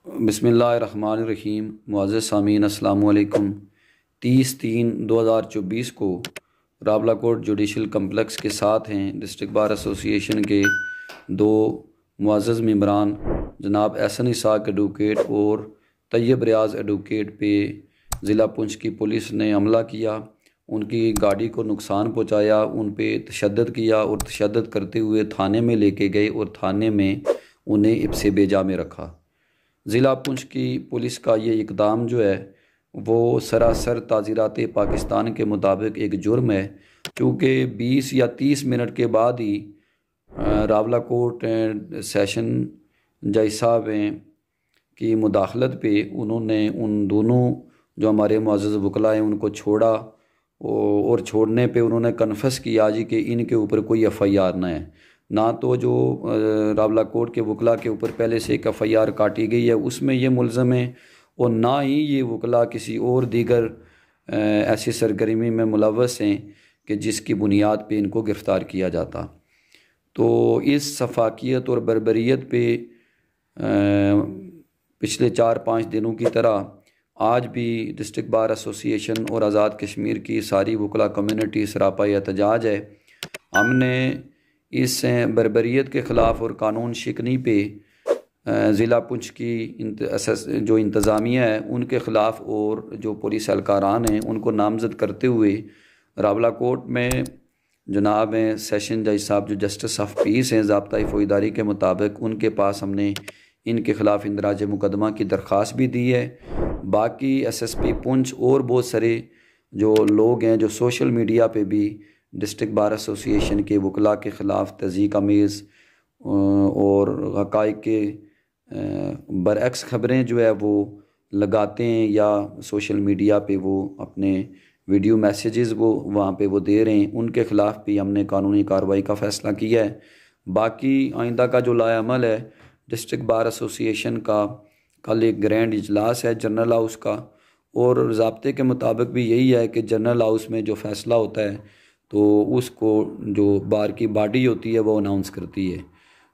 बिस्मिल्लाहिर्रहमानिर्रहीम। मुअज़्ज़ज़ सामीन अस्सलामु अलैकुम। 30/3/2024 को रावलाकोट जुडिशल कम्प्लेक्स के साथ हैं डिस्ट्रिक्ट बार एसोसिएशन के दो मुअज़्ज़ज़ मेंबरान जनाब एहसन इसाक एडवोकेट और तैयब रियाज़ एडवोकेट पे ज़िला पुंछ की पुलिस ने हमला किया, उनकी गाड़ी को नुकसान पहुँचाया, उन पे तशद्दुद किया और तशद्दुद करते हुए थाने में लेके गए और थाने में उन्हें इब्से बेजा में रखा। ज़िला पुंछ की पुलिस का ये इक़दाम जो है वो सरासर ताज़ीरात पाकिस्तान के मुताबिक एक जुर्म है, क्योंकि 20 या 30 मिनट के बाद ही रावलाकोट सेशन जज साहब हैं की मुदाखलत पे उन्होंने उन दोनों जो हमारे मुअज़्ज़ज़ वकला हैं उनको छोड़ा और छोड़ने पे उन्होंने कन्फस किया जी कि इनके ऊपर कोई FIR ना है। ना तो जो रावलाकोट के वकला के ऊपर पहले से एक FIR काटी गई है उसमें ये मुलज़म है, और ना ही ये वकला किसी और दीगर ऐसी सरगर्मी में मुलव्वस हैं कि जिसकी बुनियाद पे इनको गिरफ़्तार किया जाता। तो इस सफाकियत और बर्बरियत पे पिछले 4-5 दिनों की तरह आज भी डिस्ट्रिक्ट बार एसोसिएशन और आज़ाद कश्मीर की सारी वकला कम्युनिटी सरापा एहतजाज है। हमने इस बर्बरियत के ख़िलाफ़ और कानून शिकनी पे ज़िला पुंछ की जो इंतज़ामिया है उनके ख़िलाफ़ और जो पुलिस एहलकारान हैं उनको नामज़द करते हुए रावलाकोट में जनाब हैं सेशन जज साहब जो जस्टिस ऑफ पीस हैं ज़ाब्ता फ़ौजदारी के मुताबिक, उनके पास हमने इनके ख़िलाफ़ इंदराज मुकदमा की दरख्वास्त भी दी है। बाकी SSP पुंछ और बहुत सारे जो लोग हैं जो सोशल मीडिया पे भी डिस्ट्रिक्ट बार एसोसिएशन के वकला के ख़िलाफ़ तज़ीक अमेज़ और हक़ाइक़ के बरअक्स ख़बरें जो है वो लगाते हैं या सोशल मीडिया पे वो अपने वीडियो मैसेजेस वो वहाँ पे वो दे रहे हैं, उनके ख़िलाफ़ भी हमने कानूनी कार्रवाई का फ़ैसला किया है। बाकी आइंदा का जो लाएअमल है डिस्ट्रिक्ट बार एसोसिएशन का कल एक ग्रैंड इजलास है जनरल हाउस का, और ज़ाब्ते के मुताबिक भी यही है कि जनरल हाउस में जो फ़ैसला होता है तो उसको जो बार की बॉडी होती है वो अनाउंस करती है।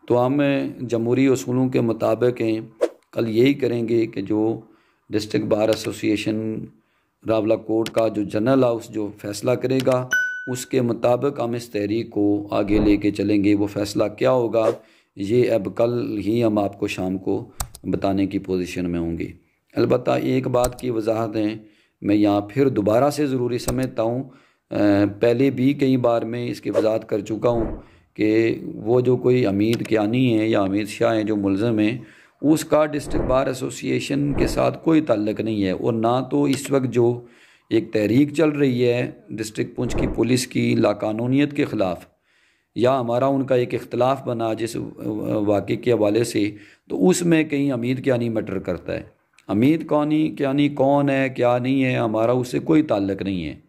तो हम जमहूरी उसूलों के मुताबिक हैं, कल यही करेंगे कि जो डिस्ट्रिक्ट बार एसोसिएशन रावलाकोट का जो जनरल हाउस जो फ़ैसला करेगा उसके मुताबिक हम इस तहरीक को आगे लेके चलेंगे। वो फ़ैसला क्या होगा ये अब कल ही हम आपको शाम को बताने की पोजीशन में होंगे। अलबत्ता एक बात की वजाहत है, मैं यहाँ फिर दोबारा से ज़रूरी समझता हूँ, पहले भी कई बार मैं इसकी वजाहत कर चुका हूँ कि वो जो कोई हमीद कियानी है या हमीद शाह हैं जो मुलज़म हैं उसका डिस्ट्रिक्ट बार एसोसिएशन के साथ कोई ताल्लुक़ नहीं है, और ना तो इस वक्त जो एक तहरीक चल रही है डिस्ट्रिक्ट पुंछ की पुलिस की लाकानूनियत के ख़िलाफ़ या हमारा उनका एक इख्तलाफ बना जिस वाक़े के हवाले से, तो उसमें कहीं हमीद कियानी मैटर करता है। हमीद कियानी कौन है क्या नहीं है हमारा उससे कोई ताल्लुक़ नहीं है।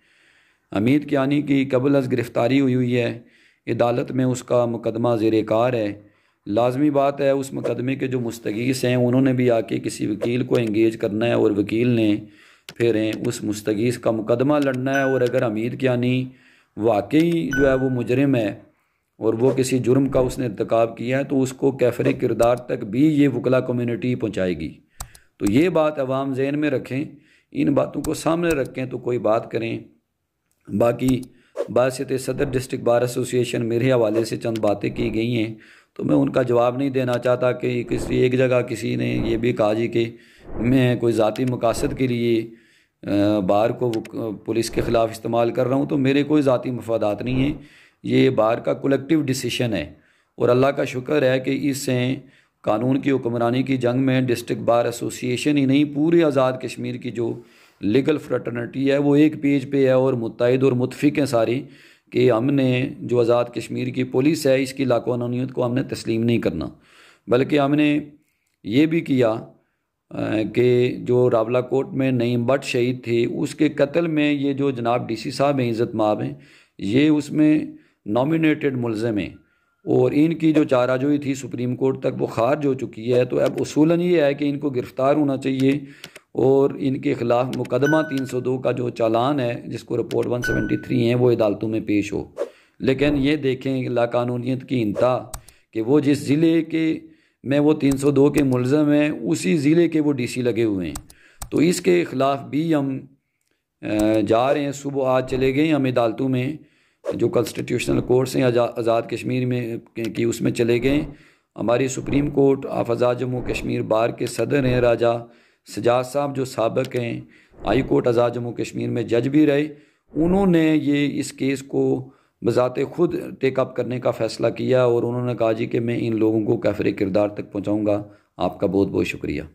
हमीद कियानी की कबल अज़ गिरफ़्तारी हुई है, अदालत में उसका मुकदमा ज़ेर कार है। लाजमी बात है उस मुकदमे के जो मुस्तगीस हैं उन्होंने भी आके किसी वकील को एंगेज करना है और वकील ने फिर उस मुस्तगीस का मुकदमा लड़ना है, और अगर हमीद कियानी वाकई जो है वो मुजरिम है और वो किसी जुर्म का उसने इर्तिकाब किया है तो उसको कैफर किरदार तक भी ये वकला कम्युनिटी पहुँचाएगी। तो ये बात अवाम ज़हन में रखें, इन बातों को सामने रखें तो कोई बात करें। बाकी बासियत सदर डिस्ट्रिक्ट बार एसोसिएशन मेरे हवाले से चंद बातें की गई हैं तो मैं उनका जवाब नहीं देना चाहता कि किसी एक जगह किसी ने ये भी कहा जी कि मैं कोई ज़ाती मकासद के लिए बार को पुलिस के ख़िलाफ़ इस्तेमाल कर रहा हूँ, तो मेरे कोई ज़ाती मफादात नहीं है। ये बार का कलेक्टिव डिसीशन है, और अल्लाह का शुक्र है कि इससे कानून की हुक्मरानी की जंग में डिस्ट्रिक्ट बार एसोसिएशन ही नहीं पूरे आज़ाद कश्मीर की जो लीगल फ्रेटर्निटी है वो एक पेज पे है और मुत्तहिद और मुतफिक हैं सारी कि हमने जो आज़ाद कश्मीर की पुलिस है इसकी लाकानूनियत को हमने तस्लीम नहीं करना, बल्कि हमने ये भी किया कि जो रावलाकोट में नईम भट्ट शहीद थे उसके कत्ल में ये जो जनाब DC साहब हैं इज़्ज़त माब हैं ये उसमें नॉमिनेटेड मुलज़म हैं, और इनकी जो चाराजोई थी सुप्रीम कोर्ट तक वो खारिज हो चुकी है। तो अब उसूलन ये है कि इनको गिरफ़्तार होना चाहिए और इनके ख़िलाफ़ मुकदमा 302 का जो चालान है जिसको रिपोर्ट 173 है वो अदालतों में पेश हो। लेकिन ये देखें लाकानूनियत की इंतहा कि वो जिस ज़िले के में वो 302 के मुलज़म हैं, उसी ज़िले के वो डीसी लगे हुए हैं। तो इसके ख़िलाफ़ भी हम जा रहे हैं। सुबह आज चले गए हम अदालतों में, जो कॉन्स्टिट्यूशनल कोर्ट्स हैं आज़ाद कश्मीर में कि उसमें चले गए। हमारी सुप्रीम कोर्ट ऑफ आज़ाद जम्मू कश्मीर बार के सदर हैं राजा सजाद साहब, जो साबिक़ हैं हाई कोर्ट आज़ाद जम्मू कश्मीर में जज भी रहे। उन्होंने ये इस केस को बज़ाते ख़ुद टेकअप करने का फ़ैसला किया और उन्होंने कहा जी कि मैं इन लोगों को कैफ़रे किरदार तक पहुँचाऊँगा। आपका बहुत बहुत शुक्रिया।